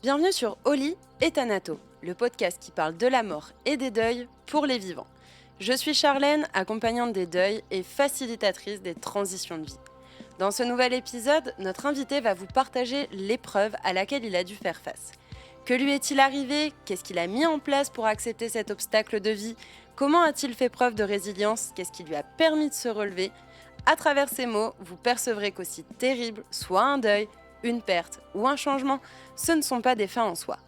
Bienvenue sur Oli et Thanato, le podcast qui parle de la mort et des deuils pour les vivants. Je suis Charlène, accompagnante des deuils et facilitatrice des transitions de vie. Dans ce nouvel épisode, notre invité va vous partager l'épreuve à laquelle il a dû faire face. Que lui est-il arrivé? Qu'est-ce qu'il a mis en place pour accepter cet obstacle de vie? Comment a-t-il fait preuve de résilience? Qu'est-ce qui lui a permis de se relever? À travers ces mots, vous percevrez qu'aussi terrible soit un deuil, une perte ou un changement, ce ne sont pas des fins en soi.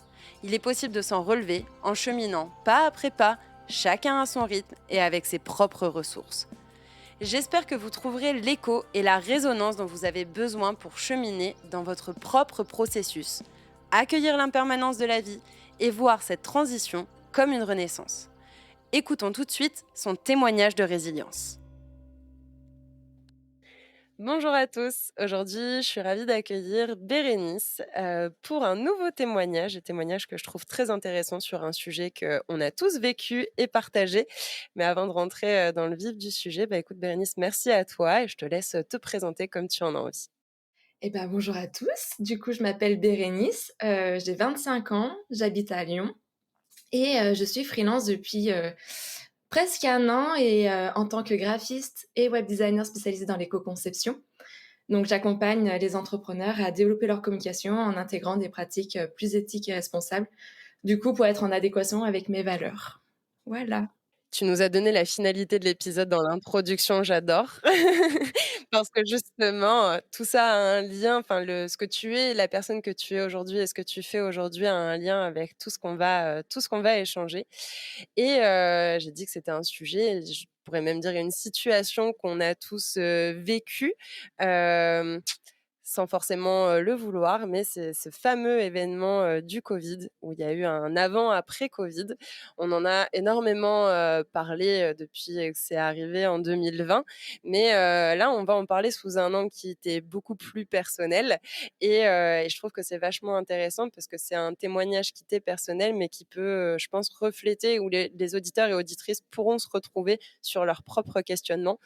Il est possible de s'en relever en cheminant pas après pas, chacun à son rythme et avec ses propres ressources. J'espère que vous trouverez l'écho et la résonance dont vous avez besoin pour cheminer dans votre propre processus, accueillir l'impermanence de la vie et voir cette transition comme une renaissance. Écoutons tout de suite son témoignage de résilience. Bonjour à tous, aujourd'hui je suis ravie d'accueillir Bérénice pour un nouveau témoignage que je trouve très intéressant sur un sujet qu'on a tous vécu et partagé. Mais avant de rentrer dans le vif du sujet, écoute Bérénice, merci à toi et je te laisse te présenter comme tu en as envie. Eh ben, bonjour à tous. Du coup, je m'appelle Bérénice, j'ai 25 ans, j'habite à Lyon et je suis freelance depuis, presque 1 an et en tant que graphiste et web designer spécialisée dans l'éco-conception. Donc j'accompagne les entrepreneurs à développer leur communication en intégrant des pratiques, plus éthiques et responsables, du coup pour être en adéquation avec mes valeurs. Voilà. Tu nous as donné la finalité de l'épisode dans l'introduction, j'adore. Parce que justement, tout ça a un lien, enfin ce que tu es, la personne que tu es aujourd'hui et ce que tu fais aujourd'hui a un lien avec tout ce qu'on va échanger et j'ai dit que c'était un sujet, je pourrais même dire une situation qu'on a tous, vécue, hem sans forcément, le vouloir, mais c'est ce fameux événement, du Covid, où il y a eu un avant-après Covid. On en a énormément, parlé, depuis, que c'est arrivé en 2020, mais là, on va en parler sous un angle qui était beaucoup plus personnel et je trouve que c'est vachement intéressant parce que c'est un témoignage qui t'est personnel, mais qui peut, je pense refléter où les auditeurs et auditrices pourront se retrouver sur leurs propres questionnements.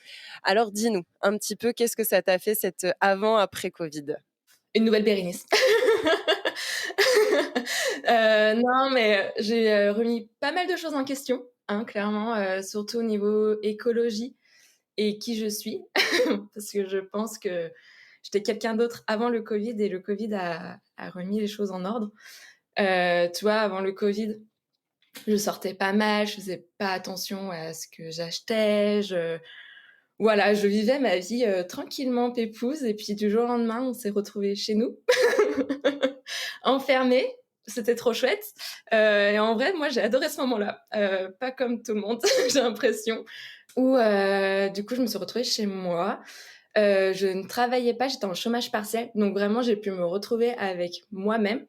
Alors dis-nous un petit peu, qu'est-ce que ça t'a fait cet avant-après Covid? Une nouvelle Bérénice. Non, mais j'ai, remis pas mal de choses en question, hein, clairement, surtout au niveau écologie et qui je suis. Parce que je pense que j'étais quelqu'un d'autre avant le Covid et le Covid a remis les choses en ordre. Tu vois, avant le Covid, je sortais pas mal, je faisais pas attention à ce que j'achetais, voilà, je vivais ma vie, tranquillement pépouze et puis du jour au lendemain, on s'est retrouvés chez nous, enfermés. C'était trop chouette, et en vrai, moi, j'ai adoré ce moment-là, pas comme tout le monde, j'ai l'impression, où, du coup, je me suis retrouvée chez moi. Je ne travaillais pas, j'étais en chômage partiel, donc vraiment, j'ai pu me retrouver avec moi-même.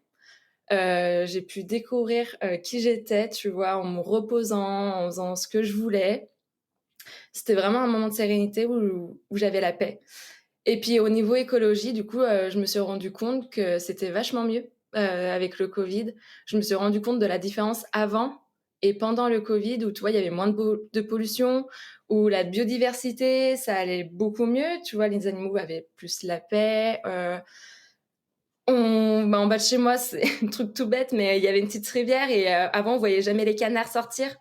J'ai pu découvrir, qui j'étais, tu vois, en me reposant, en faisant ce que je voulais. C'était vraiment un moment de sérénité où j'avais la paix. Et puis au niveau écologie, du coup, je me suis rendu compte que c'était vachement mieux, avec le Covid. Je me suis rendu compte de la différence avant et pendant le Covid où, tu vois, il y avait moins de pollution, où la biodiversité, ça allait beaucoup mieux, tu vois? Les animaux avaient plus la paix, en bas de chez moi, c'est un truc tout bête, mais il y avait une petite rivière et avant, on voyait jamais les canards sortir.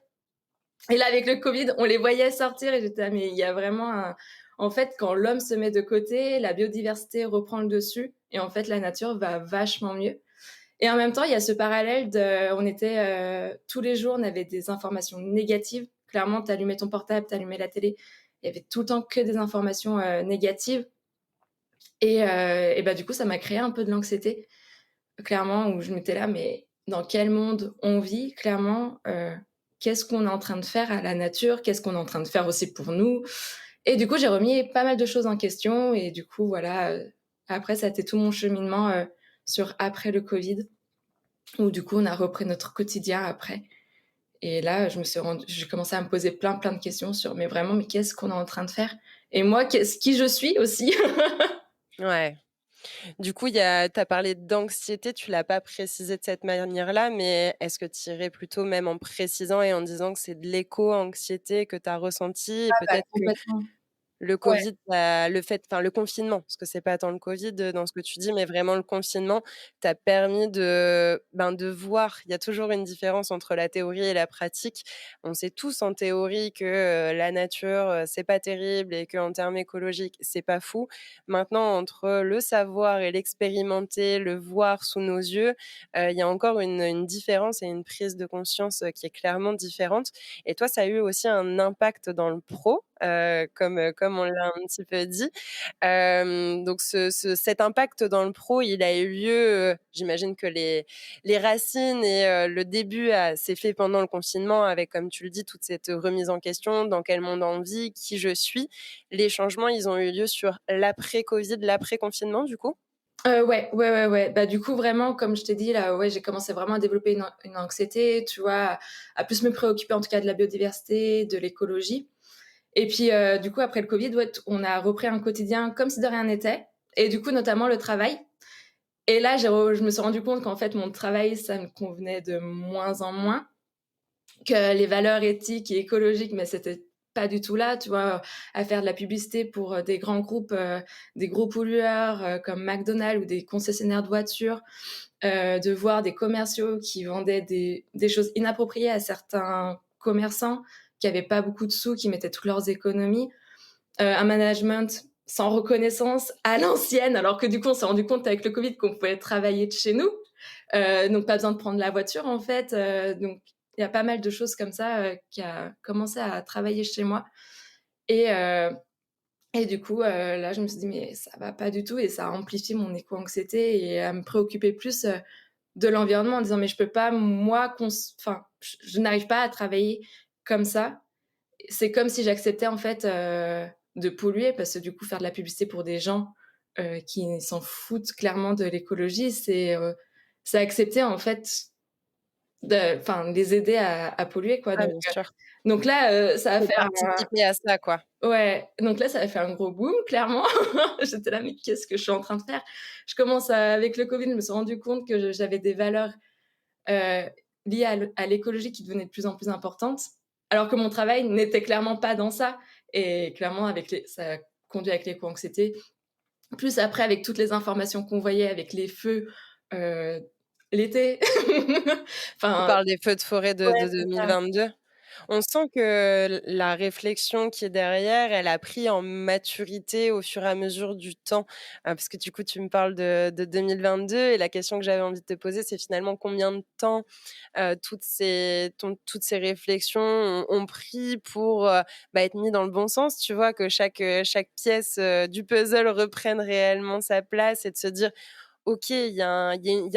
Et là, avec le Covid, on les voyait sortir et j'étais là: «Mais il y a vraiment un» en fait, quand l'homme se met de côté, la biodiversité reprend le dessus et en fait, la nature va vachement mieux. Et en même temps, il y a ce parallèle de on était, tous les jours, on avait des informations négatives. Clairement, tu allumais ton portable, tu allumais la télé, il y avait tout le temps que des informations, négatives et bah, du coup, ça m'a créé un peu de l'anxiété, clairement, où je m'étais là: «Mais dans quel monde on vit?» clairement, qu'est-ce qu'on est en train de faire à la nature? Qu'est-ce qu'on est en train de faire aussi pour nous? Et du coup, j'ai remis pas mal de choses en question et du coup, voilà, après ça a été tout mon cheminement, sur après le Covid, où du coup, on a repris notre quotidien après et là, j'ai commencé à me poser plein de questions sur: «Mais vraiment, mais qu'est-ce qu'on est en train de faire? Et moi, qui je suis aussi?» Ouais. Du coup, tu as parlé d'anxiété, tu l'as pas précisé de cette manière-là, mais est-ce que tu irais plutôt même en précisant et en disant que c'est de l'éco-anxiété que tu as ressenti et Ah bah, peut-être que complètement. Le Ouais. covid, le confinement, parce que c'est pas tant le covid, dans ce que tu dis, mais vraiment le confinement t'a permis de voir. Il y a toujours une différence entre la théorie et la pratique. On sait tous en théorie que, la nature, c'est pas terrible et qu'en termes écologiques, c'est pas fou. Maintenant, entre le savoir et l'expérimenter, le voir sous nos yeux, il y a encore une différence et une prise de conscience, qui est clairement différente. Et toi, ça a eu aussi un impact dans le pro, comme on l'a un petit peu dit. Donc cet impact dans le pro, il a eu lieu, j'imagine que les racines et le début s'est fait pendant le confinement avec, comme tu le dis, toute cette remise en question: «Dans quel monde on vit? Qui je suis?» Les changements, ils ont eu lieu sur l'après-covid, l'après-confinement, du coup? Ouais, ouais, ouais, ouais. Bah, du coup, vraiment, comme je t'ai dit là, ouais, j'ai commencé vraiment à développer une anxiété, tu vois? À plus me préoccuper en tout cas de la biodiversité, de l'écologie et puis, du coup, après le covid, ouais, on a repris un quotidien comme si de rien n'était et du coup, notamment le travail et là, je me suis rendu compte qu'en fait, mon travail, ça me convenait de moins en moins, que les valeurs éthiques et écologiques, mais c'était pas du tout là, tu vois? À faire de la publicité pour, des grands groupes, des gros pollueurs, comme McDonald's ou des concessionnaires de voitures, de voir des commerciaux qui vendaient des choses inappropriées à certains commerçants qui avaient pas beaucoup de sous, qui mettaient toutes leurs économies, un management sans reconnaissance à l'ancienne, alors que du coup, on s'est rendu compte avec le covid qu'on pouvait travailler de chez nous. Donc pas besoin de prendre la voiture en fait, donc il y a pas mal de choses comme ça, qui a commencé à travailler chez moi et heu et du coup, là je me suis dit: «Mais ça va pas du tout» et ça a amplifié mon éco-anxiété et à me préoccuper plus, de l'environnement en disant: «Mais je peux pas moi enfin, je n'arrive pas à travailler comme ça». C'est comme si j'acceptais en fait, de polluer parce que du coup faire de la publicité pour des gens, qui s'en foutent clairement de l'écologie, c'est accepter en fait enfin les aider à polluer quoi Ah, bien sûr. donc là, ça a Faut fait participer à ça, quoi. ouais, donc là ça a fait un gros boom clairement. J'étais là: «Mais qu'est-ce que je suis en train de faire?» Je commence à avec le covid, je me suis rendu compte que j'avais des valeurs, heu, liées à l'écologie qui devenaient de plus en plus importantes, alors que mon travail n'était clairement pas dans ça et clairement avec les ça a conduit avec l'éco-anxiété. Plus après avec toutes les informations qu'on voyait avec les feux, heu, l'été. Tu Enfin parles des feux de forêt ouais, de c'est ça. 2022? On sent que la réflexion qui est derrière, elle a pris en maturité au fur et à mesure du temps. Parce que du coup, tu me parles de 2022 et la question que j'avais envie de te poser, c'est finalement combien de temps, toutes ces réflexions ont pris pour, être mis dans le bon sens, tu vois? Que chaque pièce, du puzzle reprenne réellement sa place et de se dire: OK, il y a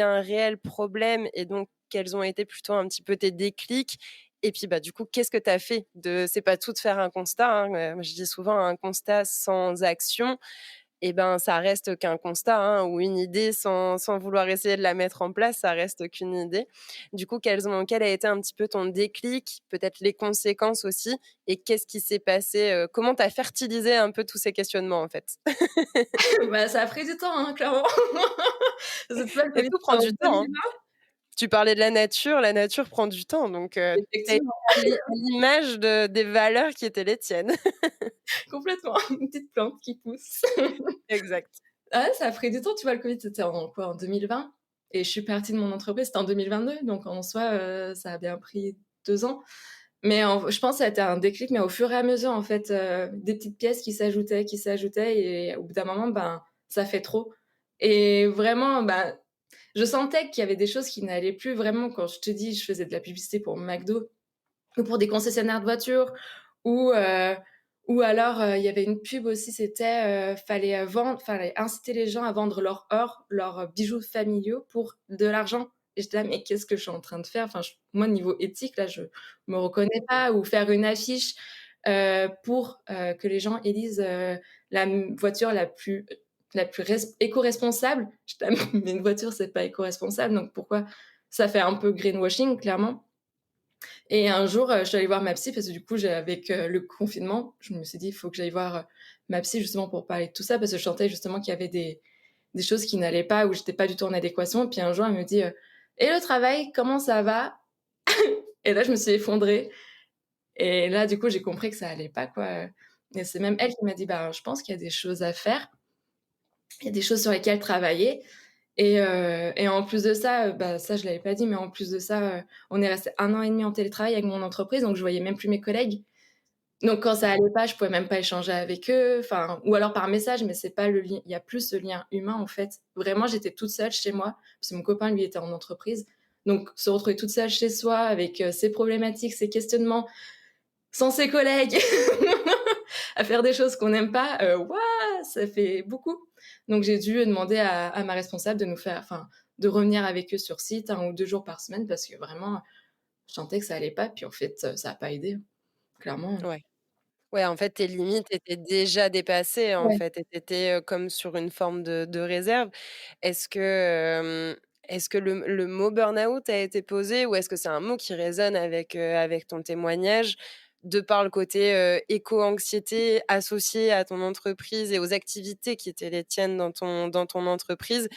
un réel problème et donc quels ont été plutôt un petit peu tes déclics? Et puis, du coup, qu'est-ce que tu as fait c'est pas tout de faire un constat, hein, moi je dis souvent: «Un constat sans action» et ben, ça reste qu'un constat, hein, ou une idée sans vouloir essayer de la mettre en place, ça reste qu'une idée. Du coup, quel a été un petit peu ton déclic? Peut-être les conséquences aussi et qu'est-ce qui s'est passé, comment tu as fertilisé un peu tous ces questionnements, en fait? Bah, ça a pris du temps, hein, clairement. C'est pour ça le Et Covid, tout c'était prend en du temps, hein. 2020. Tu parlais de la nature prend du temps, donc tu Effectivement, à l'image des valeurs qui étaient les tiennes. complètement. Une petite plante qui pousse. Exact. Ah ouais, ça a pris du temps, tu vois? Le Covid, c'était en quoi? En 2020 et je suis partie de mon entreprise, c'était en 2022, donc en soi, ça a bien pris 2 ans. Mais je pense que ça a été un déclic, mais au fur et à mesure, en fait, des petites pièces qui s'ajoutaient et au bout d'un moment, ben, ça fait trop et vraiment, bah, je sentais qu'il y avait des choses qui n'allaient plus vraiment quand je te dis, je faisais de la publicité pour McDo ou pour des concessionnaires de voitures ou ou alors, il y avait une pub aussi, c'était, fallait inciter les gens à vendre leur or, leurs bijoux familiaux pour de l'argent et j'étais là: «Mais qu'est-ce que je suis en train de faire?» Enfin, moi, niveau éthique, là, je me reconnais pas ou faire une affiche, pour, que les gens élisent, voiture la plus éco-responsable. J'étais là: «Mais une voiture, c'est pas éco-responsable, donc pourquoi?» Ça fait un peu greenwashing, clairement et un jour, je suis allée voir ma psy parce que du coup, avec, le confinement, je me suis dit: «Il faut que j'aille voir, ma psy justement pour parler de tout ça» parce que je sentais justement qu'il y avait des choses qui n'allaient pas, où j'étais pas du tout en adéquation. Et puis un jour, elle me dit: «Et le travail, comment ça va?» Et là, je me suis effondrée et là, du coup, j'ai compris que ça allait pas, quoi, et c'est même elle qui m'a dit: «Bah, je pense qu'il y a des choses à faire, il y a des choses sur lesquelles travailler». Et en plus de ça, bah, ça je l'avais pas dit, mais en plus de ça, on est resté 1 an et demi en télétravail avec mon entreprise, donc je voyais même plus mes collègues. Donc quand ça allait pas, je pouvais même pas échanger avec eux, enfin ou alors par message, mais c'est pas le lien, il y a plus ce lien humain, en fait. Vraiment, j'étais toute seule chez moi, parce que mon copain, lui, était en entreprise. Donc se retrouver toute seule chez soi avec, ses problématiques, ses questionnements, sans ses collègues, à faire des choses qu'on n'aime pas, waouh, ça fait beaucoup. Donc j'ai dû demander à ma responsable de nous faire enfin, de revenir avec eux sur site 1 ou 2 jours par semaine parce que vraiment, je sentais que ça allait pas. Puis en fait, ça a pas aidé, clairement. Ouais. Ouais, en fait, tes limites étaient déjà dépassées, en Ouais. fait, et tu étais, comme sur une forme de réserve. Est-ce que, est-ce que le mot burn-out a été posé ou est-ce que c'est un mot qui résonne avec ton témoignage? De par le côté, éco-anxiété associé à ton entreprise et aux activités qui étaient les tiennes dans ton entreprise,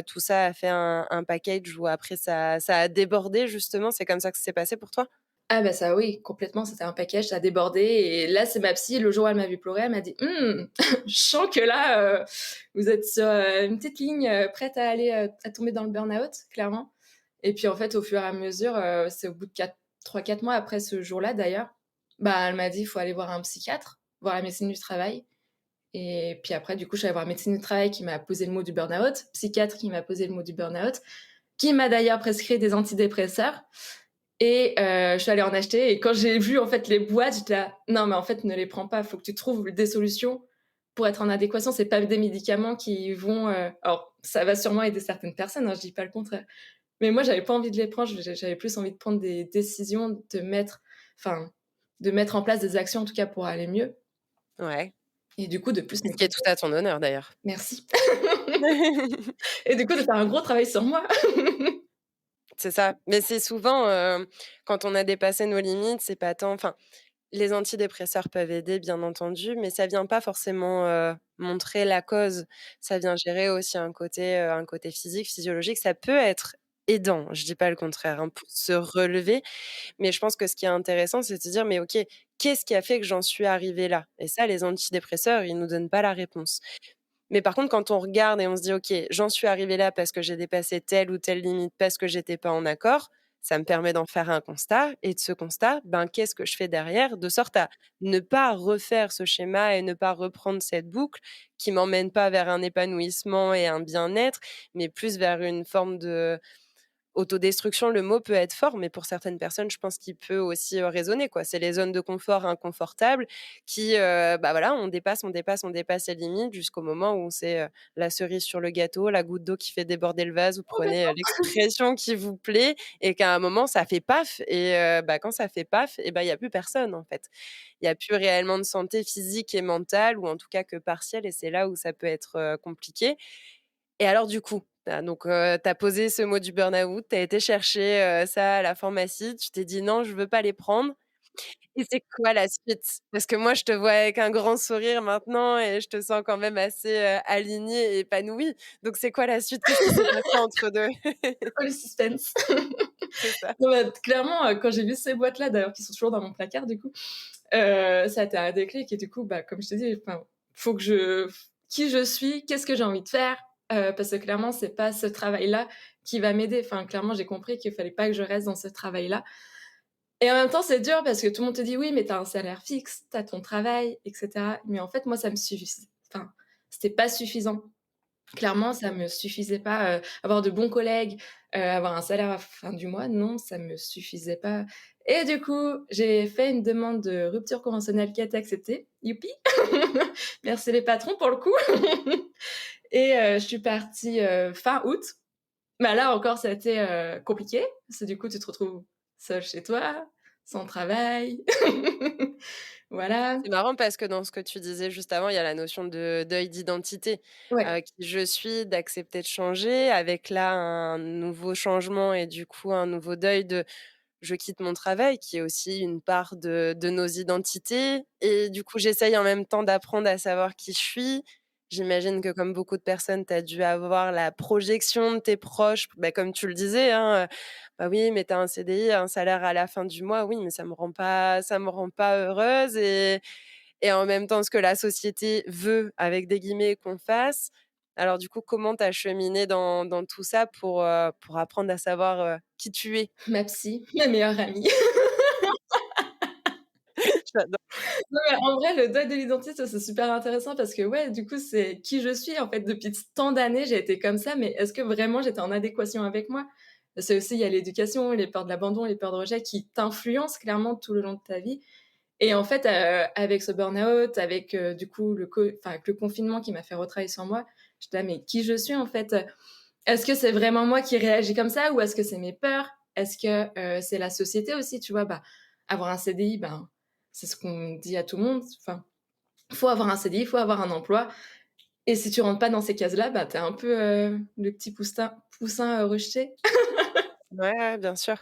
tout ça a fait un package où après ça a débordé justement? C'est comme ça que ça s'est passé pour toi? Ah bah ça oui, complètement, c'était un package, ça a débordé et là, c'est ma psy, le jour où elle m'a vue pleurer, elle m'a dit: «Mmh, je sens que là, vous êtes sur, une petite ligne, prête à aller, à tomber dans le burn-out, clairement». Et puis en fait, au fur et à mesure, c'est au bout de 3-4 mois après ce jour-là d'ailleurs, bah, elle m'a dit: «Il faut aller voir un psychiatre, voir la médecine du travail». Et puis après, du coup, je suis allée voir la médecine du travail qui m'a posé le mot du burn-out, psychiatre qui m'a posé le mot du burn-out, qui m'a d'ailleurs prescrit des antidépresseurs. Et je suis allée en acheter et quand j'ai vu, en fait, les boîtes, j'étais là: «Non, mais en fait, ne les prends pas, faut que tu trouves des solutions pour être en adéquation». C'est pas des médicaments qui vont, alors ça va sûrement aider certaines personnes, hein, je dis pas le contraire. Mais moi, j'avais pas envie de les prendre, j'avais plus envie de prendre des décisions, enfin, de mettre en place des actions, en tout cas, pour aller mieux Ouais. et du coup, de plus Ce qui est tout à ton honneur d'ailleurs. merci. Et du coup, de faire un gros travail sur moi. C'est ça, mais c'est souvent, quand on a dépassé nos limites, c'est pas tant enfin, les antidépresseurs peuvent aider bien entendu, mais ça vient pas forcément, montrer la cause. Ça vient gérer aussi un côté physique, physiologique. Ça peut être aidant, je dis pas le contraire, hein, pour se relever, mais je pense que ce qui est intéressant, c'est de se dire: «Mais OK, qu'est-ce qui a fait que j'en suis arrivée là?» Et ça, les antidépresseurs, ils nous donnent pas la réponse. Mais par contre, quand on regarde et on se dit: «OK, j'en suis arrivé là parce que j'ai dépassé telle ou telle limite, parce que j'étais pas en accord», ça me permet d'en faire un constat et de ce constat, ben, qu'est-ce que je fais derrière? De sorte à ne pas refaire ce schéma et ne pas reprendre cette boucle qui m'emmène pas vers un épanouissement et un bien-être, mais plus vers une forme de autodestruction, le mot peut être fort, mais pour certaines personnes, je pense qu'il peut aussi, résonner, quoi. C'est les zones de confort inconfortables qui, bah, voilà, on dépasse, on dépasse, on dépasse les limites jusqu'au moment où c'est, la cerise sur le gâteau, la goutte d'eau qui fait déborder le vase. Vous prenez, Complètement. l'expression qui vous plaît et qu'à un moment ça fait paf et bah, quand ça fait paf et bah, il y a plus personne, en fait. Il y a plus réellement de santé physique et mentale ou en tout cas que partielle et c'est là où ça peut être, compliqué. Et alors du coup, tu as posé ce mot du burn-out, tu as été chercher, ça à la pharmacie, tu t'es dit: «Non, je veux pas les prendre» et c'est quoi la suite? Parce que moi, je te vois avec un grand sourire maintenant et je te sens quand même assez, alignée et épanouie. Donc c'est quoi la suite? Qu'est-ce qui s'est passé entre 2? Oh le suspense. C'est ça. Non, bah, clairement, quand j'ai vu ces boîtes-là, d'ailleurs, qui sont toujours dans mon placard, du coup, ça a été un déclic et du coup, bah, comme je t'ai dit, enfin, faut que je qui je suis, qu'est-ce que j'ai envie de faire? Parce que clairement, c'est pas ce travail-là qui va m'aider. Enfin, clairement, j'ai compris qu'il fallait pas que je reste dans ce travail-là et en même temps, c'est dur parce que tout le monde te dit: «Oui, mais tu as un salaire fixe, tu as ton travail et cetera». Mais en fait, moi, ça me suffis enfin, c'était pas suffisant. Clairement, ça me suffisait pas, avoir de bons collègues, avoir un salaire à fin du mois, non, ça me suffisait pas et du coup, j'ai fait une demande de rupture conventionnelle qui a été acceptée. Youpi! Merci les patrons pour le coup et je suis partie, fin août. Bah, là encore, ça a été, compliqué parce que du coup, tu te retrouves seule chez toi, sans travail. Voilà. C'est marrant parce que dans ce que tu disais juste avant, il y a la notion de deuil d'identité, Ouais. qui je suis, d'accepter de changer, avec là un nouveau changement et du coup un nouveau deuil de je quitte mon travail qui est aussi une part de nos identités et du coup j'essaye en même temps d'apprendre à savoir qui je suis. J'imagine que comme beaucoup de personnes, tu as dû avoir la projection de tes proches, bah, comme tu le disais, hein, «Bah, oui, mais tu as un CDI, un salaire à la fin du mois». Oui, mais ça me rend pas heureuse et en même temps ce que la société veut, avec des guillemets, qu'on fasse. Alors du coup, comment tu as cheminé dans tout ça pour apprendre à savoir, qui tu es? Ma psy, ma meilleure amie. J'adore. Non, mais en vrai, le deuil de l'identité, ça, c'est super intéressant parce que, ouais, du coup, c'est qui je suis, en fait, depuis tant d'années, j'ai été comme ça, mais est-ce que vraiment j'étais en adéquation avec moi? Parce que aussi, il y a l'éducation, les peurs de l'abandon, les peurs de rejet qui t'influencent clairement tout le long de ta vie et en fait, avec ce burn-out, avec, du coup, avec le confinement qui m'a fait retravailler sur moi, j'étais là: «Mais qui je suis, en fait?» Est-ce que c'est vraiment moi qui réagis comme ça ou est-ce que c'est mes peurs? Est-ce que, c'est la société aussi, tu vois? Bah, avoir un CDI, ben, c'est ce qu'on dit à tout le monde, enfin, faut avoir un CDI, il faut avoir un emploi et si tu rentres pas dans ces cases-là, bah, tu es un peu, le petit poussin, rejeté. Ouais, ouais, bien sûr.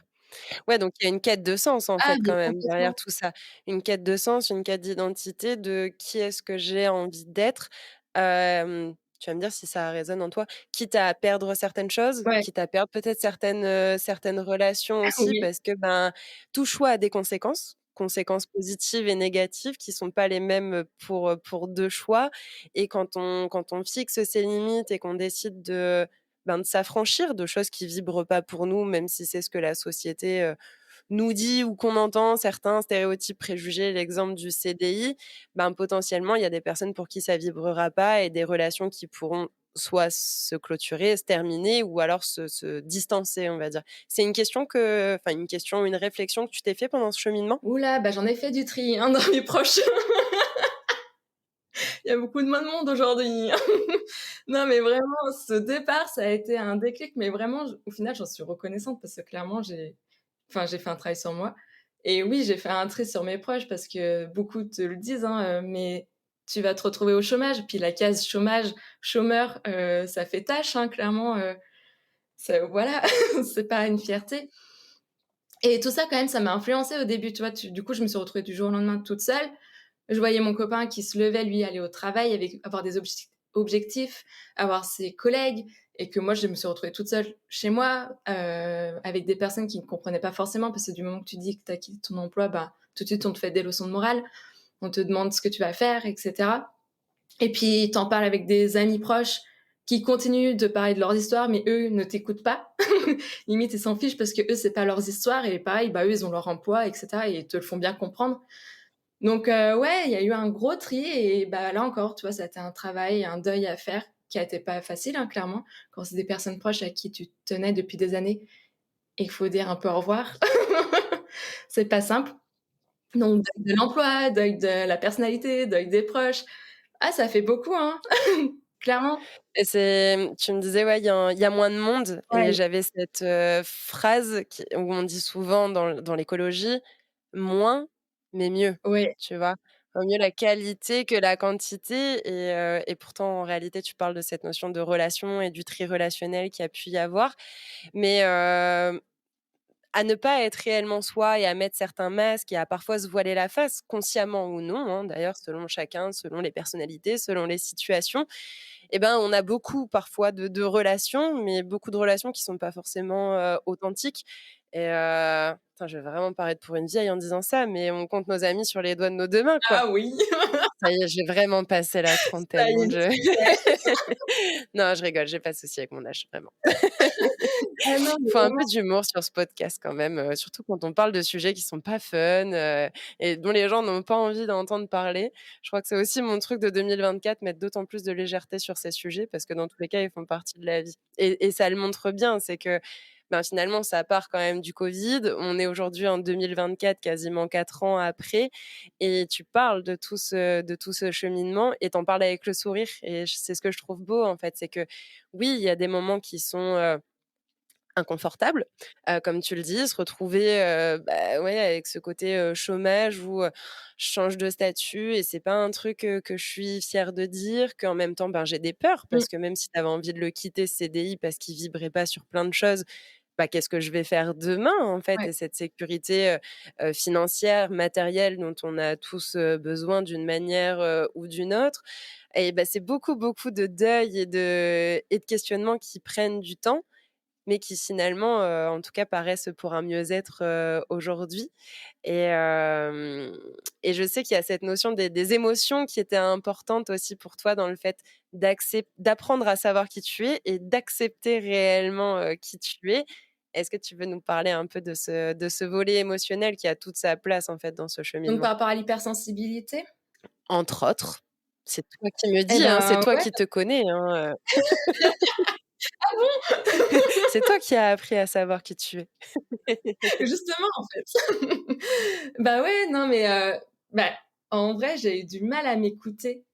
Ouais, donc il y a une quête de sens, en Ah fait, mais quand même, derrière complètement. tout ça. Une quête de sens, une quête d'identité, de qui est-ce que j'ai envie d'être. Tu vas me dire si ça résonne en toi. Quitte à perdre certaines choses, Ouais, quitte à perdre peut-être certaines relations aussi, oui. parce que, ben, tout choix a des conséquences, conséquences positives et négatives qui sont pas les mêmes, pour 2 choix, et quand on fixe ses limites et qu'on décide de s'affranchir de choses qui vibrent pas pour nous, même si c'est ce que la société, nous dit ou qu'on entend, certains stéréotypes, préjugés, l'exemple du CDI, ben, potentiellement, il y a des personnes pour qui ça vibrera pas et des relations qui pourront soit se clôturer, se terminer ou alors se distancer, on va dire. C'est une question une question, une réflexion que tu t'es fait pendant ce cheminement? Ouh là, bah, j'en ai fait du tri, hein, dans mes proches. Il y a beaucoup de moins de monde aujourd'hui. Non, mais vraiment, ce départ, ça a été un déclic, mais vraiment, au final, j'en suis reconnaissante parce que clairement, j'ai fait un travail sur moi et oui, j'ai fait un tri sur mes proches parce que beaucoup te le disent, hein, mais tu vas te retrouver au chômage. Puis la case chômage, chômeur, ça fait tâche, hein, clairement, ça voilà, c'est pas une fierté et tout ça, quand même, ça m'a influencée au début, tu vois? Du coup, je me suis retrouvée du jour au lendemain toute seule. Je voyais mon copain qui se levait, lui, aller au travail avec avoir des objectifs, avoir ses collègues et que moi, je me suis retrouvée toute seule chez moi, avec des personnes qui ne comprenaient pas forcément parce que du moment que tu dis que tu as quitté ton emploi, bah, tout de suite, on te fait des leçons de morale, on te demande ce que tu vas faire et cetera et puis tu en parles avec des amis proches qui continuent de parler de leurs histoires, mais eux ne t'écoutent pas. Limite, ils s'en fichent parce que eux c'est pas leurs histoires et pareil, bah, eux, ils ont leur emploi et cetera et ils te le font bien comprendre. Donc ouais, il y a eu un gros tri et bah, là encore, tu vois, ça a été un travail, un deuil à faire qui a été pas facile, hein, clairement. Quand c'est des personnes proches à qui tu tenais depuis des années et qu'il faut dire un peu au revoir, c'est pas simple. Donc deuil de l'emploi, deuil de la personnalité, deuil des proches. Ah, ça fait beaucoup, hein, clairement. Et tu me disais, ouais, il y a moins de monde, et Ouais, j'avais cette, phrase où on dit souvent dans l'écologie: «Moins, mais mieux», ouais. tu vois? Vaut mieux la qualité que la quantité, et pourtant en réalité tu parles de cette notion de relation et du tri relationnel qu'il y a pu y avoir. Mais, à ne pas être réellement soi et à mettre certains masques et à parfois se voiler la face, consciemment ou non, hein, d'ailleurs selon chacun, selon les personnalités, selon les situations. Et ben, on a beaucoup parfois de relations, mais beaucoup de relations qui sont pas forcément, authentiques, putain, je vais vraiment paraître pour une vieille en disant ça, mais on compte nos amis sur les doigts de nos 2 mains, quoi. Ah oui, Ça y est, j'ai vraiment passé la ça trentaine, y mon est, Dieu. tu sais. Non, je rigole, j'ai pas de souci avec mon âge, vraiment. Ah non, Il mais faut un peu vraiment. d'humour sur ce podcast quand même, surtout quand on parle de sujets qui sont pas fun, et dont les gens n'ont pas envie d'entendre parler. Je crois que c'est aussi mon truc de 2024, mettre d'autant plus de légèreté sur ces sujets parce que dans tous les cas, ils font partie de la vie, et ça le montre bien. C'est que, ben, finalement, ça part quand même du covid. On est aujourd'hui en 2024, quasiment 4 ans après, et tu parles de tout ce cheminement et tu en parles avec le sourire, et c'est ce que je trouve beau, en fait. C'est que oui, il y a des moments qui sont, inconfortable, comme tu le dis, se retrouver, bah, ouais, avec ce côté, chômage où, je change de statut et c'est pas un truc, que je suis fière de dire, qu'en même temps, ben, j'ai des peurs Mmh, parce que même si tu avais envie de le quitter, ce CDI, parce qu'il vibrait pas sur plein de choses, bah, qu'est-ce que je vais faire demain, en fait? ouais. Et cette sécurité, financière, matérielle dont on a tous, besoin d'une manière, ou d'une autre, et bah, c'est beaucoup, beaucoup de deuil et de questionnements qui prennent du temps. mais qui finalement, en tout cas paraissent pour un mieux-être, aujourd'hui. Et et je sais qu'il y a cette notion des émotions qui était importante aussi pour toi dans le fait d'apprendre à savoir qui tu es et d'accepter réellement, qui tu es. Est-ce que tu veux nous parler un peu de ce volet émotionnel qui a toute sa place, en fait, dans ce Donc cheminement? par rapport à l'hypersensibilité? Entre autres, c'est toi qui me Eh dis, hein, c'est ben, toi ouais. qui te connais, hein, Ah bon? c'est toi qui as appris à savoir qui tu es. Justement, en fait. Bah, ouais, non, mais bah, en vrai, j'ai eu du mal à m'écouter,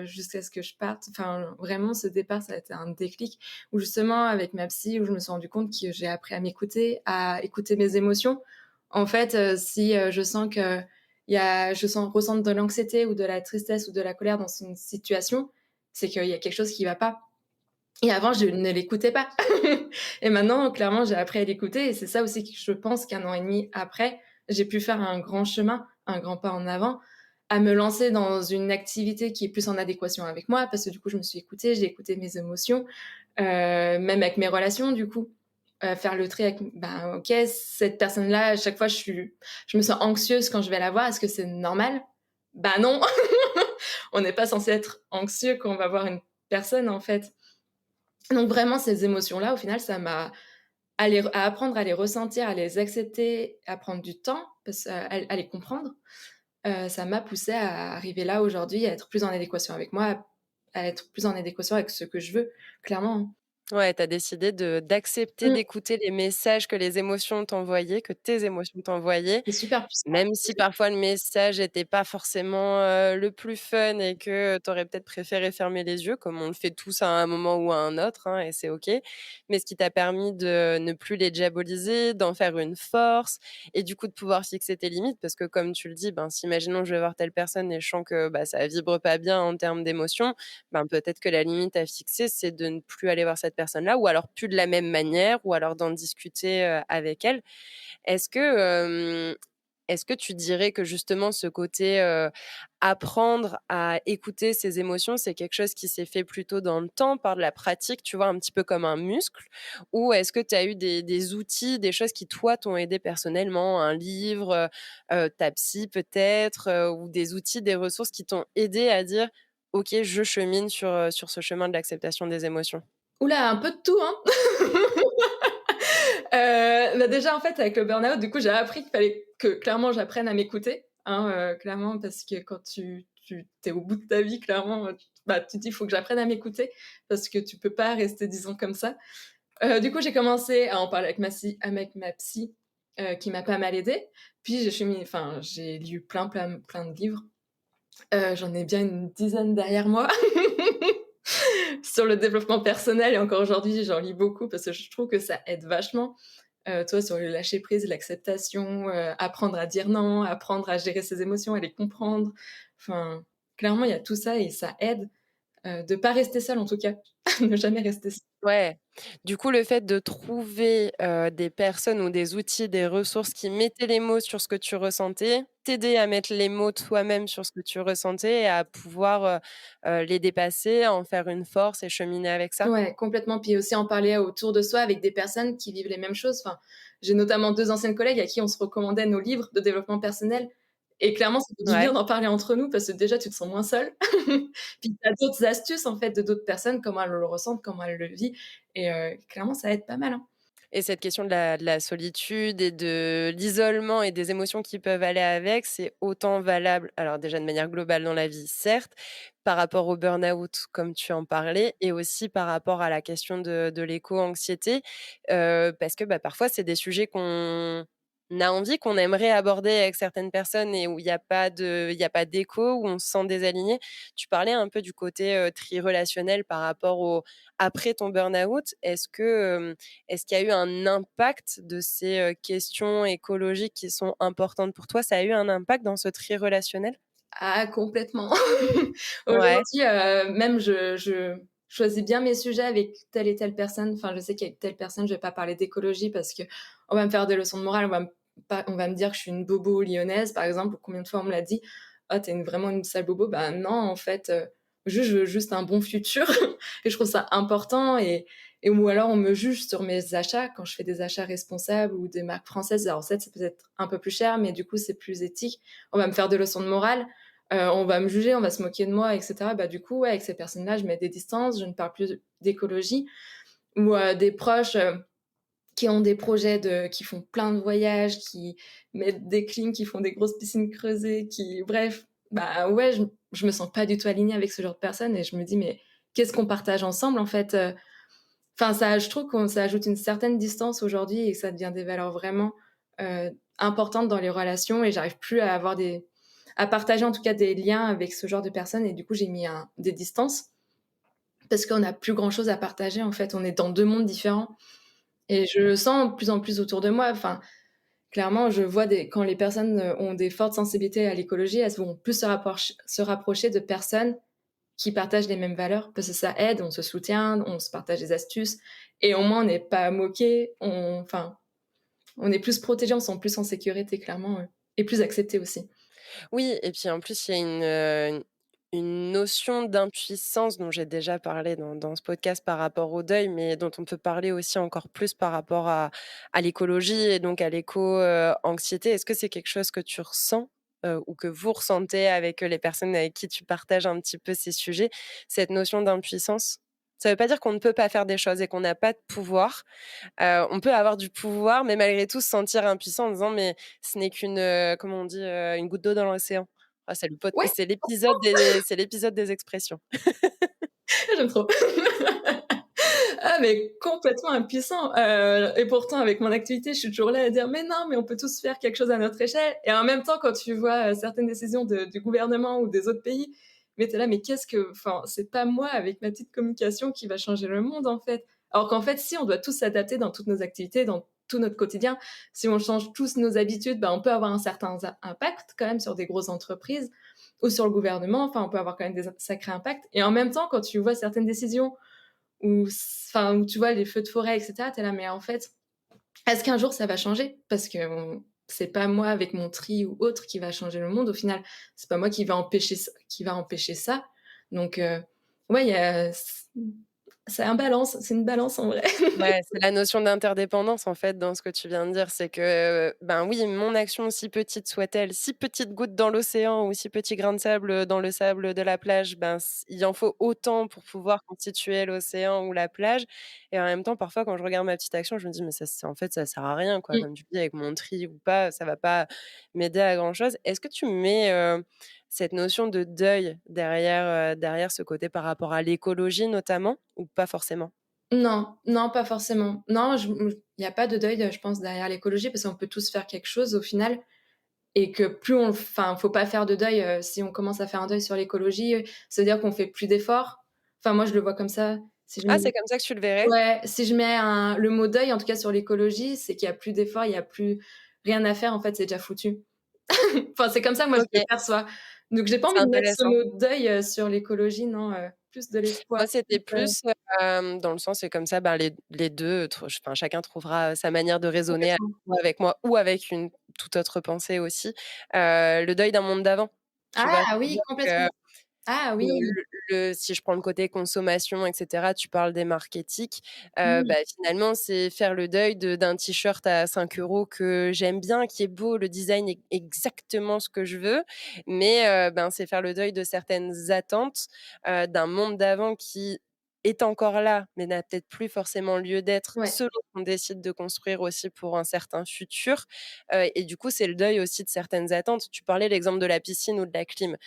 jusqu'à ce que je parte. Enfin, vraiment, ce départ, ça a été un déclic où justement, avec ma psy, où je me suis rendu compte que j'ai appris à m'écouter, à écouter mes émotions. En fait, si, je sens que ressens de l'anxiété ou de la tristesse ou de la colère dans une situation, c'est qu'il y a quelque chose qui va pas. Et avant, je ne l'écoutais pas. Et maintenant, clairement, j'ai appris à l'écouter et c'est ça aussi que je pense qu'1 an et demi après, j'ai pu faire un grand chemin, un grand pas en avant, à me lancer dans une activité qui est plus en adéquation avec moi parce que du coup, je me suis écoutée, j'ai écouté mes émotions, même avec mes relations du coup. Faire le tri avec ben, OK, cette personne-là, à chaque fois, je me sens anxieuse quand je vais la voir. Est-ce que c'est normal? Bah non! On n'est pas censé être anxieux quand on va voir une personne, en fait. Donc vraiment ces émotions-là, au final, ça m'a à apprendre à les ressentir, à les accepter, à prendre du temps parce à les comprendre, ça m'a poussée à arriver là aujourd'hui, à être plus en adéquation avec moi, à être plus en adéquation avec ce que je veux, clairement, hein. Ouais, tu as décidé d'accepter Mmh, d'écouter les messages que les émotions t'envoyaient, que tes émotions t'envoyaient. c'est super puissant. Même si parfois le message était pas forcément, le plus fun et que tu aurais peut-être préféré fermer les yeux, comme on le fait tous à un moment ou à un autre, hein, et c'est OK. Mais ce qui t'a permis de ne plus les diaboliser, d'en faire une force et du coup de pouvoir fixer tes limites parce que comme tu le dis, ben, si imaginons je vais voir telle personne et je sens que, bah, ça vibre pas bien en termes d'émotions, ben, peut-être que la limite à fixer, c'est de ne plus aller voir cette personne-là ou alors plus de la même manière ou alors d'en discuter, avec elle. Est-ce que, est-ce que tu dirais que justement ce côté, apprendre à écouter ses émotions, c'est quelque chose qui s'est fait plutôt dans le temps par de la pratique, tu vois, un petit peu comme un muscle? Ou est-ce que tu as eu des outils, des choses qui toi t'ont aidé personnellement, un livre, ta psy peut-être, ou des outils, des ressources qui t'ont aidé à dire: «OK, je chemine sur ce chemin de l'acceptation des émotions»? Ouh là, un peu de tout, hein. Bah, déjà, en fait, avec le burn-out, du coup, j'ai appris qu'il fallait que clairement j'apprenne à m'écouter, hein, clairement parce que quand tu es au bout de ta vie, clairement, bah, tu te dis: «Il faut que j'apprenne à m'écouter» parce que tu peux pas rester 10 ans comme ça. Du coup, j'ai commencé à en parler avec ma psy, qui m'a pas mal aidée. Puis j'ai lu plein de livres. J'en ai bien une dizaine derrière moi sur le développement personnel et encore aujourd'hui, j'en lis beaucoup parce que je trouve que ça aide vachement. Tu vois, sur le lâcher prise, l'acceptation, apprendre à dire non, apprendre à gérer ses émotions, à les comprendre. Enfin, clairement, il y a tout ça et ça aide, de pas rester seul en tout cas, ne jamais rester seul. Ouais. Du coup, le fait de trouver, des personnes ou des outils, des ressources qui mettaient les mots sur ce que tu ressentais, t'aider à mettre les mots toi-même sur ce que tu ressentais et à pouvoir, les dépasser, en faire une force et cheminer avec ça? Ouais, complètement. Puis aussi en parler autour de soi avec des personnes qui vivent les mêmes choses. Enfin, j'ai notamment 2 anciennes collègues à qui on se recommandait nos livres de développement personnel et clairement, ça fait du bien Ouais. d'en parler entre nous parce que déjà, tu te sens moins seul. Puis tu as d'autres astuces en fait de d'autres personnes, comment elles le ressentent, comment elles le vivent et clairement, ça aide pas mal, hein. Et cette question de la solitude et de l'isolement et des émotions qui peuvent aller avec, c'est autant valable, alors déjà de manière globale dans la vie, certes, par rapport au burn-out comme tu en parlais et aussi par rapport à la question de l'éco-anxiété, parce que, bah, parfois c'est des sujets qu'on a envie, qu'on aimerait aborder avec certaines personnes et où il y a pas d'écho, où on se sent désaligné. Tu parlais un peu du côté, tri relationnel par rapport au après ton burn-out. Est-ce qu'il y a eu un impact de ces, questions écologiques qui sont importantes pour toi? Ça a eu un impact dans ce tri relationnel? Ah complètement. Ouais, Aujourd'hui, même je choisis bien mes sujets avec telle et telle personne. Enfin, je sais qu'avec telle personne, je vais pas parler d'écologie parce qu'on va me faire des leçons de morale, on va me dire que je suis une bobo lyonnaise, par exemple. Combien de fois on me l'a dit: «Oh, tu es vraiment une sale bobo». Bah non, en fait, Juste, je veux juste un bon futur et je trouve ça important et ou alors on me juge sur mes achats quand je fais des achats responsables ou des marques françaises. Alors ça, c'est peut-être un peu plus cher, mais du coup, c'est plus éthique. On va me faire des leçons de morale, on va me juger, on va se moquer de moi et cetera. Bah, du coup, ouais, avec ces personnes-là, je mets des distances, je ne parle plus d'écologie ou des proches, qui ont des projets qui font plein de voyages, qui mettent des clims, qui font des grosses piscines creusées, qui bref, bah, ouais, je me sens pas du tout alignée avec ce genre de personnes et je me dis: «Mais qu'est-ce qu'on partage ensemble en fait?» Enfin ça je trouve que ça ajoute une certaine distance aujourd'hui et que ça devient des valeurs vraiment, importantes dans les relations et j'arrive plus à partager en tout cas des liens avec ce genre de personnes et du coup j'ai mis des distances parce qu'on n'a plus grand chose à partager en fait. On est dans 2 mondes différents et je le sens de plus en plus autour de moi. Enfin, clairement, je vois quand les personnes, ont des fortes sensibilités à l'écologie, elles vont plus se rapprocher de personnes qui partagent les mêmes valeurs parce que ça aide, on se soutient, on se partage des astuces et au moins on n'est pas moqué, on est plus protégé, on se sent plus en sécurité clairement, et plus accepté aussi. Oui et puis en plus, il y a une notion d'impuissance dont j'ai déjà parlé dans ce podcast par rapport au deuil, mais dont on peut parler aussi encore plus par rapport à l'écologie et donc à l'éco, anxiété. Est-ce que c'est quelque chose que tu ressens, ou que vous ressentez avec, les personnes avec qui tu partages un petit peu ces sujets, cette notion d'impuissance? Ça ne veut pas dire qu'on ne peut pas faire des choses et qu'on n'a pas de pouvoir. On peut avoir du pouvoir, mais malgré tout se sentir impuissant en disant: «Mais ce n'est qu'une, comment on dit? Une goutte d'eau dans l'océan». Ah Ouais, c'est l'épisode des expressions. j'aime trop. Ah mais complètement impuissant, et pourtant avec mon activité, je suis toujours là à dire: «Mais non, mais on peut tous faire quelque chose à notre échelle» et en même temps, quand tu vois, certaines décisions du gouvernement ou des autres pays, mais tu es là: «Mais qu'est-ce que» enfin, c'est pas moi avec ma petite communication qui va changer le monde, en fait. Alors qu'en fait, si, on doit tous s'adapter dans toutes nos activités, dans tout notre quotidien. Si on change tous nos habitudes, bah, on peut avoir un certain impact quand même sur des grosses entreprises ou sur le gouvernement, enfin, on peut avoir quand même des sacrés impacts et en même temps, quand tu vois certaines décisions où tu vois les feux de forêt et cetera, tu es là: «Mais en fait, est-ce qu'un jour ça va changer?» parce que c'est pas moi avec mon tri ou autre qui va changer le monde au final. C'est pas moi qui va empêcher ça. Donc ouais, il y a c'est un balance, c'est une balance en vrai. Ouais, c'est la notion d'interdépendance, en fait, dans ce que tu viens de dire. C'est que, ben, oui, mon action, si petite soit-elle, si petite goutte dans l'océan ou si petit grain de sable, dans le sable de la plage, ben, il en faut autant pour pouvoir constituer l'océan ou la plage et en même temps, parfois, quand je regarde ma petite action, je me dis: «Mais ça en fait, ça sert à rien, quoi». Mmh. Comme tu dis, avec mon tri ou pas, ça va pas m'aider à grand-chose. Est-ce que tu mets, cette notion de deuil derrière ce côté par rapport à l'écologie, notamment, ou pas forcément? Non, non, pas forcément. Non, il y a pas de deuil, je pense derrière l'écologie parce qu'on peut tous faire quelque chose au final. Et que plus faut pas faire de deuil, si on commence à faire un deuil sur l'écologie, ça veut dire qu'on fait plus d'efforts. Enfin, moi, je le vois comme ça. Si je Ah, mets c'est comme ça que tu le verrais? Ouais, si je mets le mot deuil, en tout cas sur l'écologie, c'est qu'il y a plus d'efforts, il y a plus rien à faire, en fait, c'est déjà foutu. Enfin, c'est comme ça que moi je le OK, perçois. Donc j'ai pas c'est envie de mettre ce intéressant. mot deuil, sur l'écologie, non, plus de l'espoir, Moi, c'était plus, plus, dans le sens, c'est comme ça, ben, les 2, enfin, chacun trouvera sa manière de raisonner complètement. avec moi ou avec une toute autre pensée aussi. Le deuil d'un monde d'avant, tu vois? Ah oui, C'est-à-dire que complètement. Ah oui. si je prends le côté consommation et cetera, tu parles des marques éthiques, Mmh. bah, finalement, c'est faire le deuil d'un t-shirt à 5 € que j'aime bien, qui est beau, le design est exactement ce que je veux, mais ben, c'est faire le deuil de certaines attentes, d'un monde d'avant qui est encore là, mais n'a peut-être plus forcément lieu d'être Ouais. selon qu'on décide de construire aussi pour un certain futur, et du coup, c'est le deuil aussi de certaines attentes. Tu parlais l'exemple de la piscine ou de la clim.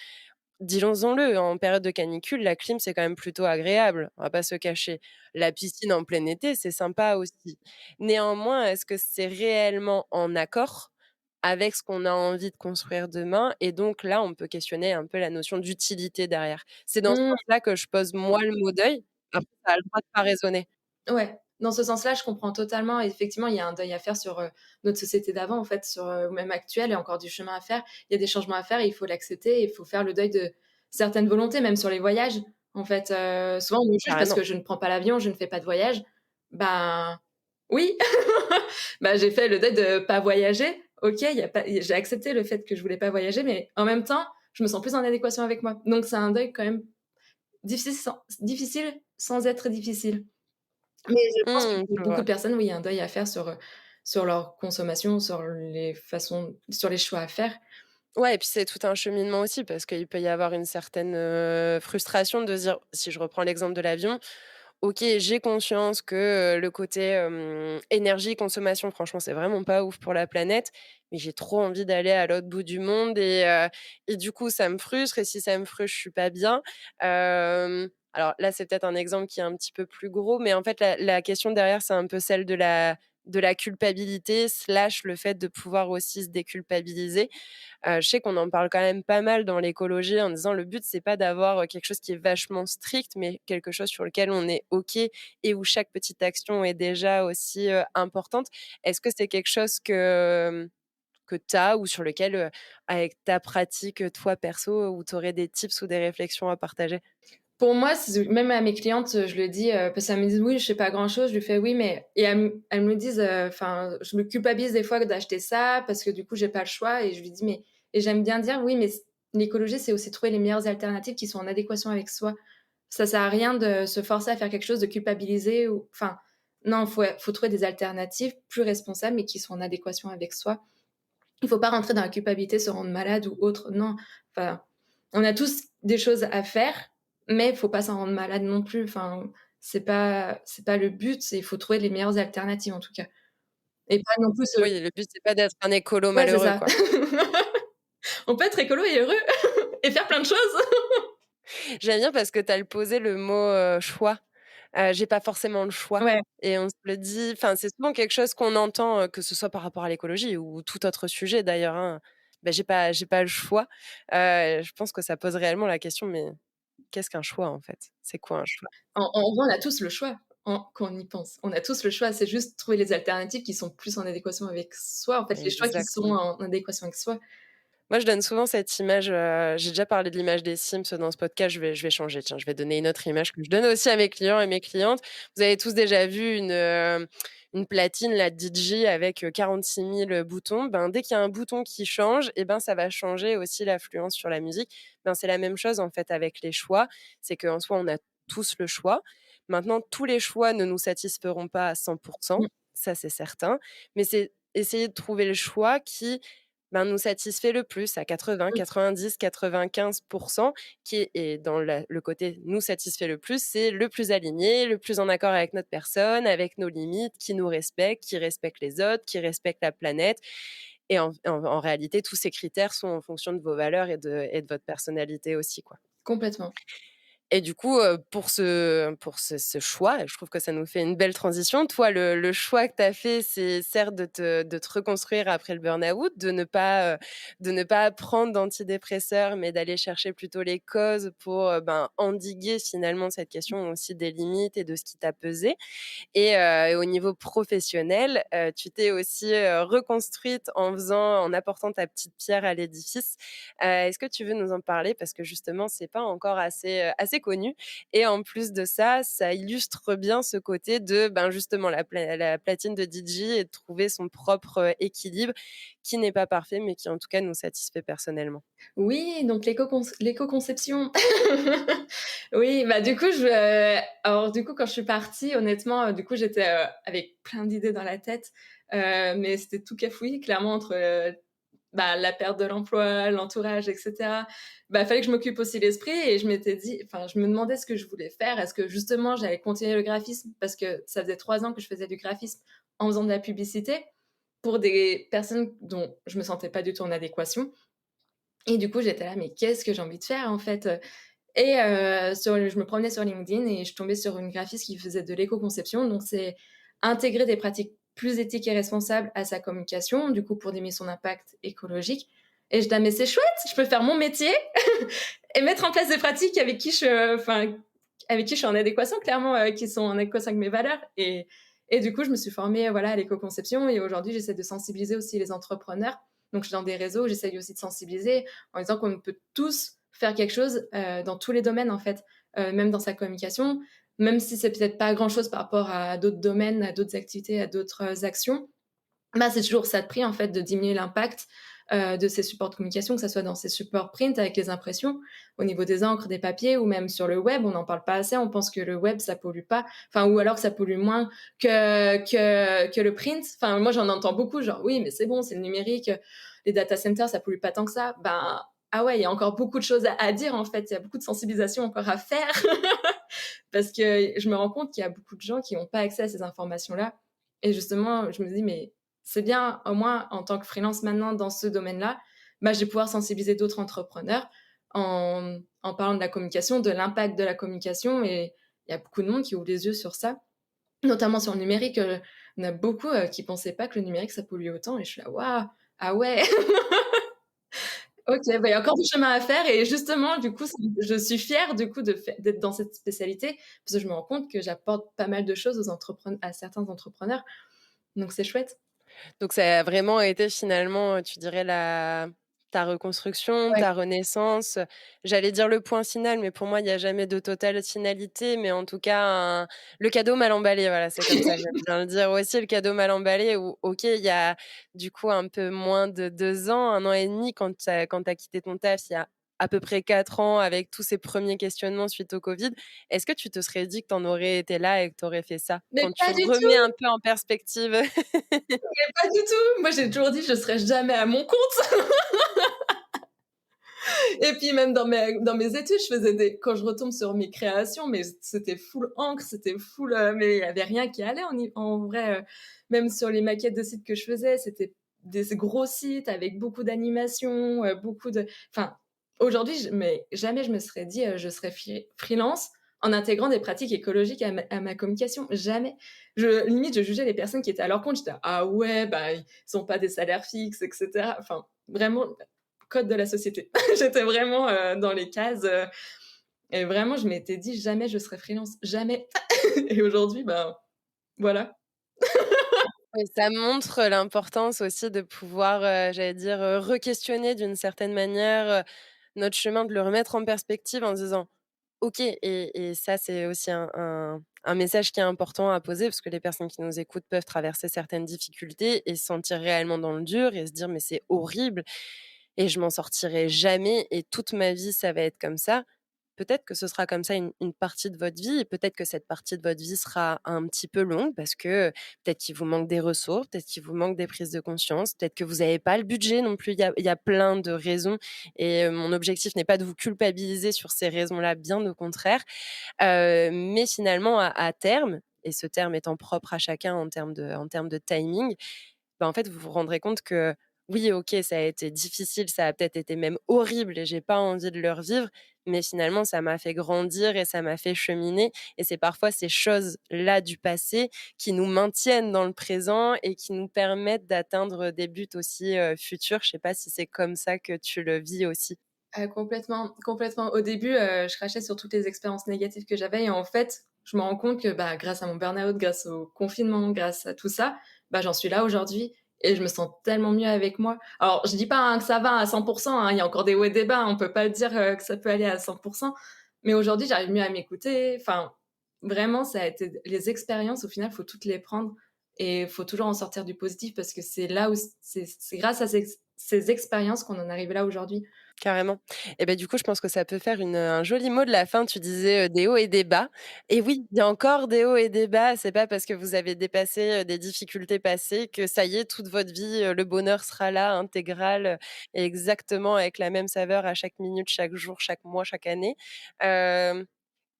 Disons-le, en période de canicule, la clim, c'est quand même plutôt agréable, on va pas se cacher. La piscine en plein été, c'est sympa aussi. Néanmoins, est-ce que c'est réellement en accord avec ce qu'on a envie de construire demain? Et donc là, on peut questionner un peu la notion d'utilité derrière. C'est dans ce Mmh. sens-là que je pose moi le mot deuil. Après, ça a le droit de pas résonner. Ouais, dans ce sens-là, je comprends totalement et effectivement, il y a un deuil à faire sur, notre société d'avant, en fait, sur, même actuelle, il y a encore du chemin à faire. Il y a des changements à faire et il faut l'accepter et il faut faire le deuil de certaines volontés, même sur les voyages. En fait, souvent on me juge parce Carrément. que je ne prends pas l'avion, je ne fais pas de voyage. Ben, oui, bah, j'ai fait le deuil de pas voyager. OK, il y a pas j'ai accepté le fait que je voulais pas voyager, mais en même temps, je me sens plus en adéquation avec moi. Donc c'est un deuil quand même difficile sans être difficile. Mais je pense que pour Je beaucoup vois. de personnes, oui, il y a un deuil à faire sur leur consommation, sur les choix à faire. Ouais et puis c'est tout un cheminement aussi parce qu'il peut y avoir une certaine, frustration de se dire si je reprends l'exemple de l'avion, OK, j'ai conscience que, le côté, énergie, consommation, franchement, c'est vraiment pas ouf pour la planète, mais j'ai trop envie d'aller à l'autre bout du monde et du coup, ça me frustre et si ça me frustre, je suis pas bien. Alors là, c'est peut-être un exemple qui est un petit peu plus gros, mais en fait, la question derrière, c'est un peu celle de la culpabilité slash le fait de pouvoir aussi se déculpabiliser. Je sais qu'on en parle quand même pas mal dans l'écologie en disant le but c'est pas d'avoir, quelque chose qui est vachement strict, mais quelque chose sur lequel on est OK et où chaque petite action est déjà aussi, importante. Est-ce que c'est quelque chose que tu as ou sur lequel, avec ta pratique, toi perso, où tu aurais des tips ou des réflexions à partager? Pour moi, même à mes clientes, je le dis, parce qu'elles me disent: «Oui, je fais pas grand-chose». Je lui fais: «Oui, mais» et elles me disent, enfin, je me culpabilise des fois d'acheter ça parce que du coup, j'ai pas le choix et je lui dis: «Mais» et j'aime bien dire: «Oui, mais l'écologie, c'est aussi trouver les meilleures alternatives qui sont en adéquation avec soi». Ça sert à rien de se forcer à faire quelque chose, de culpabiliser ou enfin, non, faut trouver des alternatives plus responsables, mais qui sont en adéquation avec soi. Il faut pas rentrer dans la culpabilité, se rendre malade ou autre. Non, enfin, on a tous des choses à faire, mais il faut pas s'en rendre malade non plus. Enfin, c'est pas le but, il faut trouver les meilleures alternatives en tout cas et pas non plus se Oui, le but c'est pas d'être un écolo ouais, c'est malheureux, ça. quoi. On peut être écolo et heureux et faire plein de choses. J'aime bien parce que tu as posé le mot, choix. J'ai pas forcément le choix Ouais. et on se le dit enfin, c'est souvent quelque chose qu'on entend, que ce soit par rapport à l'écologie ou tout autre sujet d'ailleurs, hein. Bah, j'ai pas le choix. Je pense que ça pose réellement la question, mais qu'est-ce qu'un choix, en fait? C'est quoi un choix? En vrai, on a tous le choix, quand on y pense. On a tous le choix, c'est juste trouver les alternatives qui sont plus en adéquation avec soi, en fait, les choix qui sont Exactement. en adéquation avec soi. Moi, je donne souvent cette image, j'ai déjà parlé de l'image des Sims dans ce podcast, je vais changer, tiens, je vais donner une autre image que je donne aussi à mes clients et mes clientes. Vous avez tous déjà vu une platine, la DJ avec, 46 000 boutons. Ben, dès qu'il y a un bouton qui change et ben, ça va changer aussi l'affluence sur la musique. Ben, c'est la même chose, en fait, avec les choix. C'est qu'en soi, on a tous le choix. Maintenant, tous les choix ne nous satisferont pas à 100 Mmh, ça, c'est certain. Mais c'est essayer de trouver le choix qui ben, nous satisfait le plus à mmh, 90-90-95 qui est et dans le côté nous satisfait le plus, c'est le plus aligné, le plus en accord avec notre personne, avec nos limites, qui nous respecte, qui respecte les autres, qui respecte la planète et en réalité, tous ces critères sont en fonction de vos valeurs et de votre personnalité aussi, quoi. complètement. Et du coup, pour ce choix, et je trouve que ça nous fait une belle transition. Toi, le choix que tu as fait, c'est certes de te reconstruire après le burn-out, de ne pas prendre d'antidépresseurs, mais d'aller chercher plutôt les causes pour, ben, endiguer finalement cette question aussi des limites et de ce qui t'a pesé. Et au niveau professionnel, tu t'es aussi, reconstruite en apportant ta petite pierre à l'édifice. Est-ce que tu veux nous en parler? Parce que justement, c'est pas encore assez connu et en plus de ça, ça illustre bien ce côté de, ben, justement la platine de DJ et de trouver son propre, équilibre qui n'est pas parfait, mais qui en tout cas nous satisfait personnellement. Oui, donc l'éco-conception. Oui, bah, du coup, alors du coup, quand je suis partie, honnêtement, du coup, j'étais, avec plein d'idées dans la tête, mais c'était tout cafouillis clairement entre, bah, la perte de l'emploi, l'entourage et cetera. Bah, fallait que je m'occupe aussi l'esprit et je m'étais dit enfin, je me demandais ce que je voulais faire. Est-ce que justement j'allais continuer le graphisme? Parce que ça faisait 3 ans que je faisais du graphisme en faisant de la publicité pour des personnes dont je me sentais pas du tout en adéquation et du coup, j'étais là: «Mais qu'est-ce que j'ai envie de faire, en fait?» Et je me promenais sur LinkedIn et je tombais sur une graphiste qui faisait de l'éco-conception. Donc c'est intégrer des pratiques plus éthiques et responsables à sa communication, du coup, pour diminuer son impact écologique et je dis: «Ah mais c'est chouette, je peux faire mon métier et mettre en place des pratiques avec qui je suis en adéquation clairement, qui sont en adéquation avec mes valeurs» et du coup, je me suis formée, voilà, à l'éco-conception et aujourd'hui, j'essaie de sensibiliser aussi les entrepreneurs. Donc je suis dans des réseaux, j'essaye aussi de sensibiliser en disant qu'on peut tous faire quelque chose, dans tous les domaines, en fait, même dans sa communication, même si c'est peut-être pas grand-chose par rapport à d'autres domaines, à d'autres activités, à d'autres, actions. Bah, c'est toujours ça de prix, en fait, de diminuer l'impact, de ses supports de communication, que ça soit dans ses supports print avec les impressions, au niveau des encres, des papiers ou même sur le web. On n'en parle pas assez, on pense que le web, ça pollue pas, enfin ou alors que ça pollue moins que le print. Enfin, moi, j'en entends beaucoup, genre: «Oui, mais c'est bon, c'est le numérique, les data centers, ça pollue pas tant que ça». Ben, ah ouais, il y a encore beaucoup de choses à dire, en fait. Il y a beaucoup de sensibilisation encore à faire parce que je me rends compte qu'il y a beaucoup de gens qui n'ont pas accès à ces informations-là et justement, je me dis: «Mais c'est bien, au moins, en tant que freelance maintenant dans ce domaine-là, bah, je vais pouvoir sensibiliser d'autres entrepreneurs en parlant de la communication, de l'impact de la communication» et il y a beaucoup de monde qui ouvre les yeux sur ça, notamment sur le numérique. Il y en a beaucoup, qui pensaient pas que le numérique, ça polluait autant et je suis là: «Waouh! Ah ouais!» OK, bah, il y a encore du chemin à faire et justement, du coup, je suis fière, du coup, d'être dans cette spécialité parce que je me rends compte que j'apporte pas mal de choses à certains entrepreneurs, donc c'est chouette. Donc ça a vraiment été finalement, tu dirais la ta reconstruction, Ouais. ta renaissance, j'allais dire le point final, mais pour moi, il y a jamais de totale finalité, mais en tout cas le cadeau mal emballé, voilà, c'est comme ça que j'aime bien le dire aussi, le cadeau mal emballé où OK, il y a du coup un peu moins de 2 ans, 1 an et demi quand tu as quitté ton taf, il y a à peu près 4 ans avec tous ces premiers questionnements suite au covid. Est-ce que tu te serais dit que tu en aurais été là et que tu aurais fait ça? Mais Quand tu pas du remets tout, un peu en perspective. mais pas du tout! Moi, j'ai toujours dit: «Je serai jamais à mon compte». Et puis même dans mes études, je faisais des quand je retombe sur mes créations, mais c'était full encre, c'était full, mais il y avait rien qui allait en vrai, même sur les maquettes de sites que je faisais, c'était des gros sites avec beaucoup d'animations, beaucoup de enfin, aujourd'hui, mais jamais je me serais dit, je serais freelance en intégrant des pratiques écologiques à ma communication, jamais. Limite, je jugeais les personnes qui étaient à leur compte, j'étais: «Ah ouais, bah, ils ont pas des salaires fixes et cetera». Enfin, vraiment, code de la société. J'étais vraiment, dans les cases, et vraiment je m'étais dit: «Jamais je serai freelance, jamais» et aujourd'hui, ben, voilà. Et ça montre l'importance aussi de pouvoir, j'allais dire, re-questionner d'une certaine manière, notre chemin, de le remettre en perspective en se disant: «OK» et ça, c'est aussi un message qui est important à poser parce que les personnes qui nous écoutent peuvent traverser certaines difficultés et se sentir réellement dans le dur et se dire: «Mais c'est horrible et je m'en sortirai jamais et toute ma vie, ça va être comme ça». Peut-être que ce sera comme ça une partie de votre vie et peut-être que cette partie de votre vie sera un petit peu longue parce que peut-être qu'il vous manque des ressources, peut-être qu'il vous manque des prises de conscience, peut-être que vous n'avez pas le budget non plus. Il y a plein de raisons et mon objectif n'est pas de vous culpabiliser sur ces raisons-là, bien au contraire. Mais finalement à terme et ce terme étant propre à chacun en termes de timing, bah, en fait, vous vous rendrez compte que oui, OK, ça a été difficile, ça a peut-être été même horrible et j'ai pas envie de le revivre, mais finalement, ça m'a fait grandir et ça m'a fait cheminer et c'est parfois ces choses-là du passé qui nous maintiennent dans le présent et qui nous permettent d'atteindre des buts aussi, futurs. Je sais pas si c'est comme ça que tu le vis aussi? Complètement, complètement. Au début, je crachais sur toutes les expériences négatives que j'avais et en fait, je me rends compte que, bah, grâce à mon burn-out, grâce au confinement, grâce à tout ça, bah, j'en suis là aujourd'hui et je me sens tellement mieux avec moi. Alors, je dis pas, hein, que ça va à 100 hein, il y a encore des hauts et des bas, on peut pas dire, que ça peut aller à 100 mais aujourd'hui, j'arrive mieux à m'écouter. Enfin, vraiment, ça a été les expériences, au final, faut toutes les prendre et il faut toujours en sortir du positif parce que c'est là où c'est grâce à ces expériences qu'on en arrive là aujourd'hui. Carrément et ben du coup, je pense que ça peut faire un joli mot de la fin. Tu disais, des hauts et des bas et oui, il y a encore des hauts et des bas. C'est pas parce que vous avez dépassé, des difficultés passées que ça y est, toute votre vie, le bonheur sera là, intégral, et exactement avec la même saveur à chaque minute, chaque jour, chaque mois, chaque année. Hem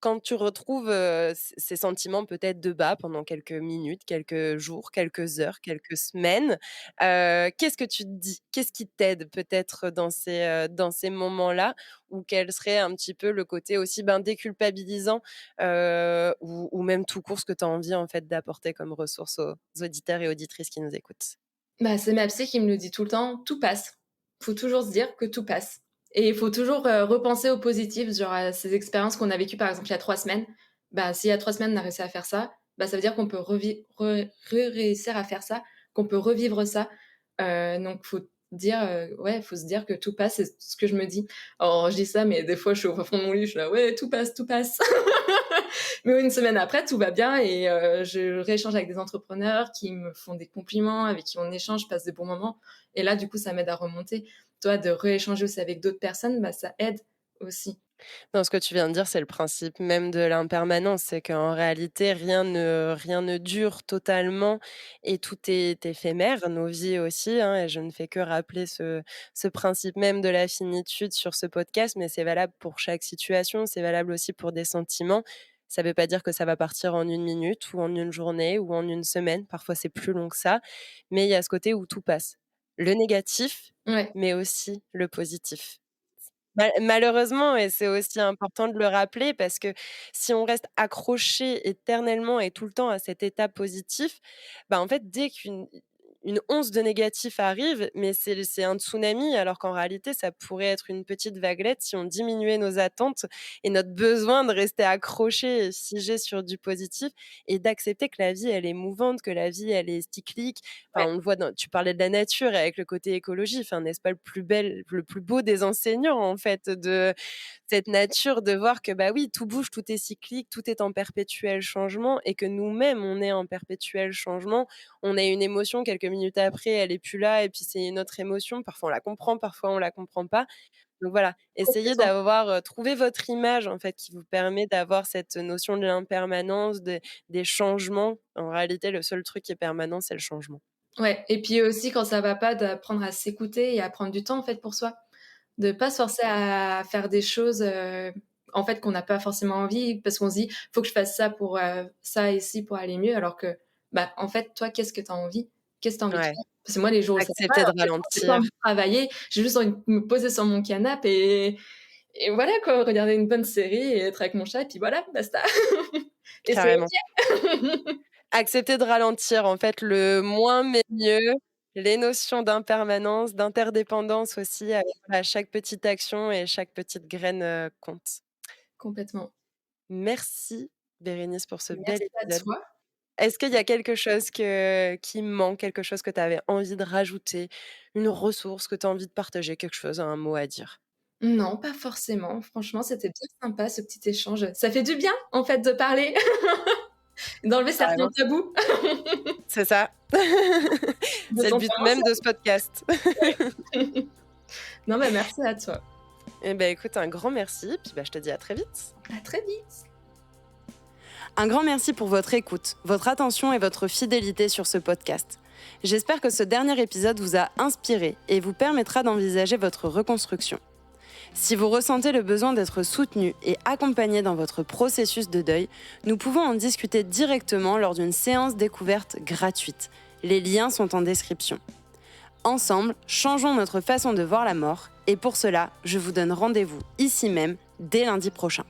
Quand tu retrouves, ces sentiments peut-être de bas pendant quelques minutes, quelques jours, quelques heures, quelques semaines, qu'est-ce que tu te dis? Qu'est-ce qui t'aide peut-être dans ces moments-là? Ou quel serait un petit peu le côté aussi, ben, déculpabilisant, ou même tout court ce que tu as envie en fait d'apporter comme ressource aux auditeurs et auditrices qui nous écoutent? Bah, c'est ma psy qui me le dit tout le temps: «Tout passe». Faut toujours se dire que tout passe et il faut toujours, repenser au positif, genre à ces expériences qu'on a vécues, par exemple, il y a 3 semaines. Bah, s'il y a 3 semaines, on a réussi à faire ça, bah, ça veut dire qu'on peut réussir à faire ça, qu'on peut revivre ça. Donc faut dire, ouais, faut se dire que tout passe, c'est ce que je me dis. Alors je dis ça, mais des fois je suis au fond de mon lit, je suis là: «Ouais, tout passe, tout passe». Mais une semaine après, tout va bien et je rééchange avec des entrepreneurs qui me font des compliments, avec qui on échange, je passe des bons moments et là, du coup, ça m'aide à remonter. Toi, de rééchanger aussi avec d'autres personnes, bah, ça aide aussi. Non, ce que tu viens de dire, c'est le principe même de l'impermanence. C'est qu'en réalité, rien ne dure totalement et tout est éphémère, nos vies aussi, hein, et je ne fais que rappeler ce principe même de la finitude sur ce podcast, mais c'est valable pour chaque situation, c'est valable aussi pour des sentiments. Ça ne veut pas dire que ça va partir en une minute ou en une journée ou en une semaine. Parfois, c'est plus long que ça, mais il y a ce côté où tout passe. Le négatif, Ouais, mais aussi le positif. Malheureusement, et c'est aussi important de le rappeler parce que si on reste accroché éternellement et tout le temps à cet état positif, bah, en fait, dès qu'une once de négatif arrive, mais c'est un tsunami alors qu'en réalité, ça pourrait être une petite vaguelette si on diminuait nos attentes et notre besoin de rester accroché et figé sur du positif et d'accepter que la vie, elle est mouvante, que la vie, elle est cyclique. Enfin, ouais, on le voit tu parlais de la nature et avec le côté écologie, enfin, n'est-ce pas le plus beau des enseignants, en fait, de cette nature, de voir que, bah, oui, tout bouge, tout est cyclique, tout est en perpétuel changement et que nous-mêmes, on est en perpétuel changement. On a une émotion, quelques minutes après, elle est plus là et puis c'est une autre émotion. Parfois, on la comprend, parfois, on la comprend pas. Donc voilà, essayez complètement. d'avoir, trouver votre image, en fait, qui vous permet d'avoir cette notion de l'impermanence, des changements. En réalité, le seul truc qui est permanent, c'est le changement. Ouais et puis aussi quand ça va pas, d'apprendre à s'écouter et à prendre du temps, en fait, pour soi. De pas se forcer à faire des choses, en fait, qu'on n'a pas forcément envie parce qu'on se dit: «Faut que je fasse ça pour, ça et ci pour aller mieux», alors que, bah, en fait, toi, qu'est-ce que tu as envie? Qu'est-ce que tu as envie de Ouais, faire? Parce que moi, les jours où ça va pas, accepter de en fait, quand j'ai pas ralentir. envie de travailler, j'ai juste envie de me poser sur mon canapé et voilà quoi, regarder une bonne série et être avec mon chat et puis voilà, basta et c'est Carrément. OK. Accepter de ralentir, en fait, le moins mais mieux, les notions d'impermanence, d'interdépendance aussi, voilà, chaque petite action et chaque petite graine, compte. Complètement. Merci Bérénice pour ce bel Merci à épisode. toi. Est-ce qu'il y a quelque chose qui manque, quelque chose que tu avais envie de rajouter, une ressource que tu as envie de partager, quelque chose, un mot à dire? Non, pas forcément. Franchement, c'était bien sympa ce petit échange. Ça fait du bien, en fait, de parler, d'enlever certains Carrément, tabous c'est ça. de C'est le son but même de ce podcast. Non, bah, merci à toi. Eh ben, écoute, un grand merci, puis, bah, je te dis à très vite. À très vite. Un grand merci pour votre écoute, votre attention et votre fidélité sur ce podcast. J'espère que ce dernier épisode vous a inspiré et vous permettra d'envisager votre reconstruction. Si vous ressentez le besoin d'être soutenu et accompagné dans votre processus de deuil, nous pouvons en discuter directement lors d'une séance découverte gratuite. Les liens sont en description. Ensemble, changeons notre façon de voir la mort et pour cela, je vous donne rendez-vous ici même dès lundi prochain.